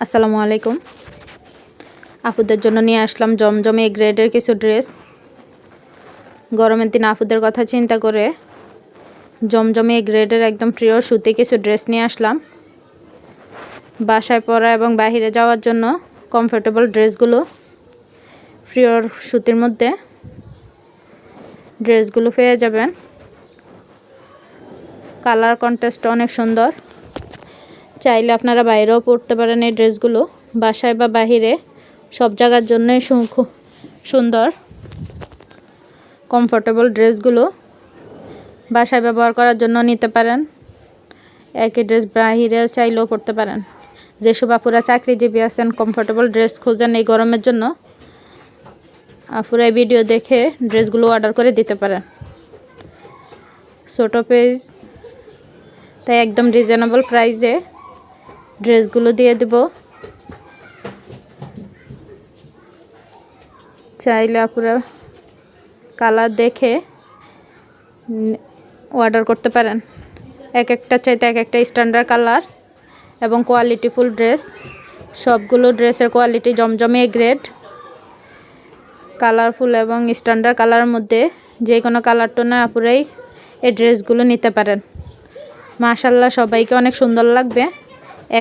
আসসালামু আলাইকুম। আপুদের জন্য নিয়ে আসলাম জমজমে গ্রেডের কিছু ড্রেস। গরমের দিনে আপুদের কথা চিন্তা করে জমজমে গ্রেডের একদম প্রিয় সুতি কিছু ড্রেস নিয়ে আসলাম। বাসায় পরা এবং বাইরে যাওয়ার জন্য কমফোর্টেবল ড্রেসগুলো প্রিয়র সুতির মধ্যে ড্রেসগুলো পেয়ে যাবেন। কালার কন্ট্রাস্ট অনেক সুন্দর। চাইলে আপনারা বাইরেও পরতে পারেন এই ড্রেসগুলো। বাসায় বা বাহিরে সব জায়গার জন্যই সুন্দর কমফোর্টেবল ড্রেসগুলো বাসায় ব্যবহার করার জন্য নিতে পারেন। একই ড্রেস বাহিরে চাইলেও পরতে পারেন। যেসব আপুরা চাকরিজীবী আছেন, কমফোর্টেবল ড্রেস খোঁজেন এই গরমের জন্য, আপুরা এই ভিডিও দেখে ড্রেসগুলো অর্ডার করে দিতে পারেন। ছোটো পেজ, তাই একদম রিজনেবল প্রাইসে ড্রেসগুলো দিয়ে দেব। চাইলে আপুরা কালার দেখে অর্ডার করতে পারেন। এক একটা চাইতে এক একটা স্ট্যান্ডার্ড কালার এবং কোয়ালিটিফুল ড্রেস। সবগুলো ড্রেসের কোয়ালিটি জমজমে গ্রেড, কালারফুল এবং স্ট্যান্ডার্ড কালারের মধ্যে যে কোনো কালার টোনে আপুরাই এই ড্রেসগুলো নিতে পারেন। মাশাআল্লাহ, সবাইকে অনেক সুন্দর লাগবে।